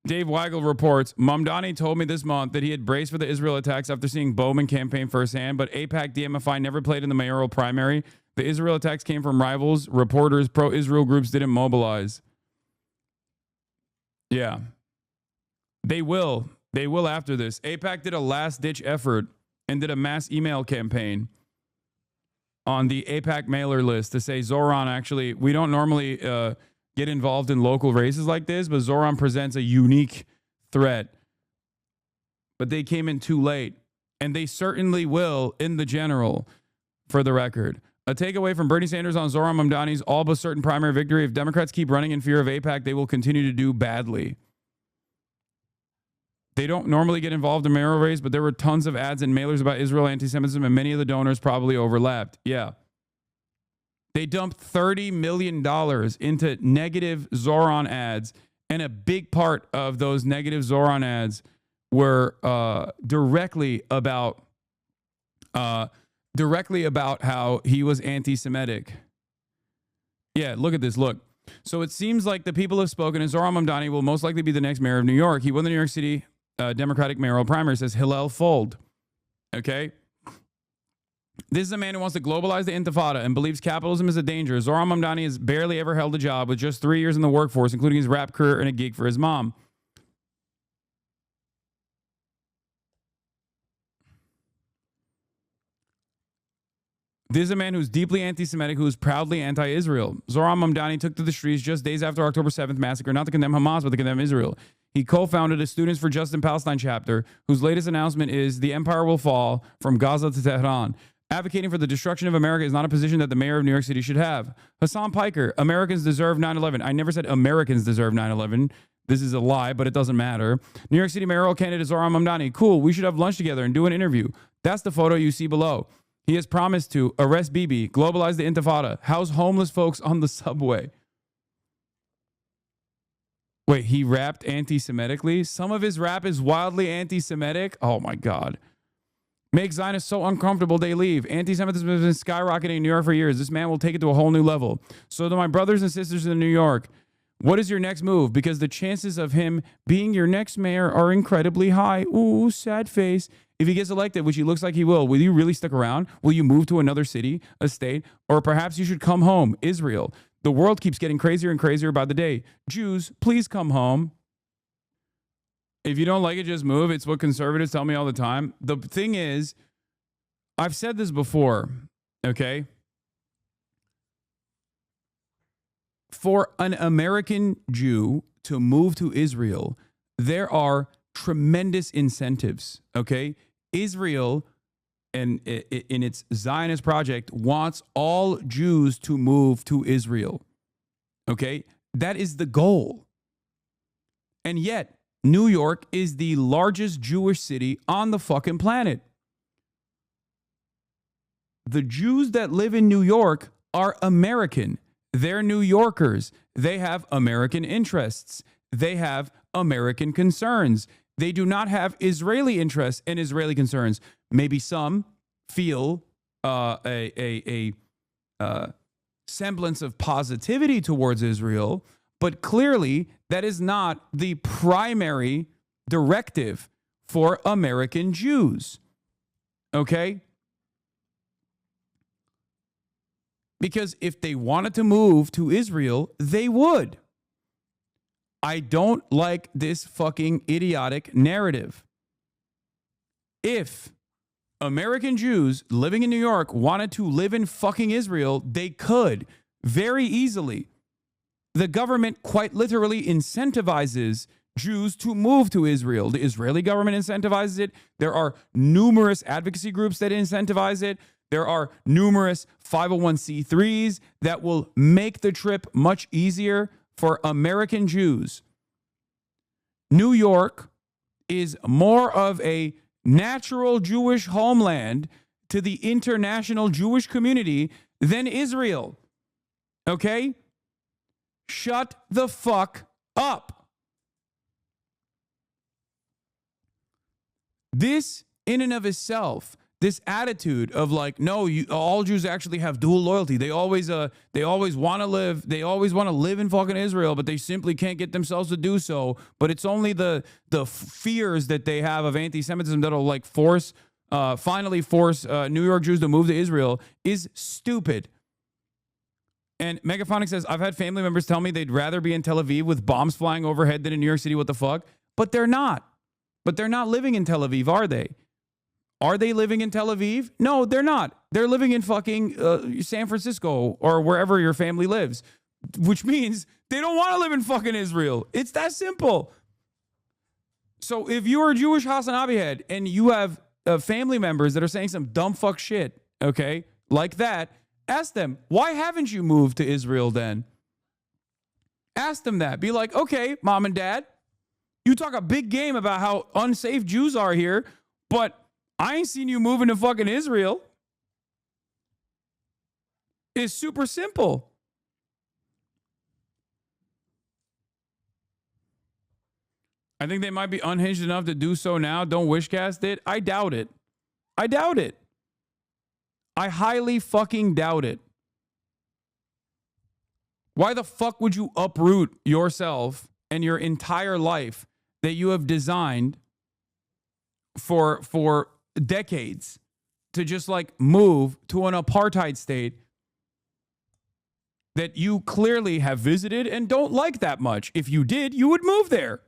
Dave Weigel reports, Mamdani told me this month that he had braced for the Israel attacks after seeing Bowman campaign firsthand, but AIPAC DMFI never played in the mayoral primary. The Israel attacks came from rivals. Reporters, pro-Israel groups didn't mobilize. Yeah. They will. They will after this. AIPAC did a last-ditch effort and did a mass email campaign on the AIPAC mailer list to say, Zoran, actually, we don't normally get involved in local races like this, but Zoran presents a unique threat. But they came in too late, and they certainly will in the general, for the record. A takeaway from Bernie Sanders on Zoran Mamdani's all but certain primary victory. If Democrats keep running in fear of AIPAC, they will continue to do badly. They don't normally get involved in mayoral race, but there were tons of ads and mailers about Israel anti-Semitism, and many of the donors probably overlapped. Yeah. They dumped $30 million into negative Zoran ads, and a big part of those negative Zoran ads were directly about how he was anti-Semitic. Yeah, look at this. Look. So it seems like the people have spoken, and Zoran Mamdani will most likely be the next mayor of New York. He won the New York City Democratic mayoral primary, says Hillel Fold. Okay? This is a man who wants to globalize the intifada and believes capitalism is a danger. Zoran Mamdani has barely ever held a job with just 3 years in the workforce, including his rap career and a gig for his mom. This is a man who's deeply anti-Semitic, who is proudly anti-Israel. Zoran Mamdani took to the streets just days after October 7th massacre, not to condemn Hamas, but to condemn Israel. He co-founded a Students for Justice in Palestine chapter, whose latest announcement is the empire will fall from Gaza to Tehran. Advocating for the destruction of America is not a position that the mayor of New York City should have. Hasan Piker, Americans deserve 9/11. I never said Americans deserve 9/11. This is a lie, but it doesn't matter. New York City mayoral candidate Zoran Mamdani. Cool, we should have lunch together and do an interview. That's the photo you see below. He has promised to arrest Bibi, globalize the intifada, house homeless folks on the subway. Wait, he rapped anti-Semitically? Some of his rap is wildly anti-Semitic? Oh my God. Make Zionists so uncomfortable they leave. Anti-Semitism has been skyrocketing in New York for years. This man will take it to a whole new level. So to my brothers and sisters in New York, what is your next move? Because the chances of him being your next mayor are incredibly high. Ooh, sad face. If he gets elected, which he looks like he will you really stick around? Will you move to another city, a state? Or perhaps you should come home, Israel. The world keeps getting crazier and crazier by the day. Jews, please come home. If you don't like it, just move. It's what conservatives tell me all the time. The thing is, I've said this before, okay? For an American Jew to move to Israel, there are tremendous incentives, okay? Israel, and in its Zionist project, wants all Jews to move to Israel, okay? That is the goal. And yet, New York is the largest Jewish city on the fucking planet. The Jews that live in New York are American. They're New Yorkers. They have American interests. They have American concerns. They do not have Israeli interests and Israeli concerns. Maybe some feel a semblance of positivity towards Israel, but clearly that is not the primary directive for American Jews. Okay? Because if they wanted to move to Israel, they would. I don't like this fucking idiotic narrative. If American Jews living in New York wanted to live in fucking Israel, they could very easily. The government quite literally incentivizes Jews to move to Israel. The Israeli government incentivizes it. There are numerous advocacy groups that incentivize it. There are numerous 501c3s that will make the trip much easier for American Jews. New York is more of a natural Jewish homeland to the international Jewish community than Israel. Okay? Shut the fuck up. This, in and of itself, this attitude of like, no, all Jews actually have dual loyalty. They always want to live in fucking Israel, but they simply can't get themselves to do so. But it's only the fears that they have of anti-Semitism that'll like finally force New York Jews to move to Israel is stupid. And Megaphonic says, I've had family members tell me they'd rather be in Tel Aviv with bombs flying overhead than in New York City. What the fuck? But they're not. But they're not living in Tel Aviv, are they? Are they living in Tel Aviv? No, they're not. They're living in fucking San Francisco or wherever your family lives, which means they don't want to live in fucking Israel. It's that simple. So if you're a Jewish HasanAbi head and you have family members that are saying some dumb fuck shit, okay, like that, ask them, why haven't you moved to Israel then? Ask them that. Be like, okay, mom and dad, you talk a big game about how unsafe Jews are here, but I ain't seen you moving to fucking Israel. It's super simple. I think they might be unhinged enough to do so now. Don't wishcast it. I doubt it. I doubt it. I highly fucking doubt it. Why the fuck would you uproot yourself and your entire life that you have designed for decades to just like move to an apartheid state that you clearly have visited and don't like that much? If you did, you would move there.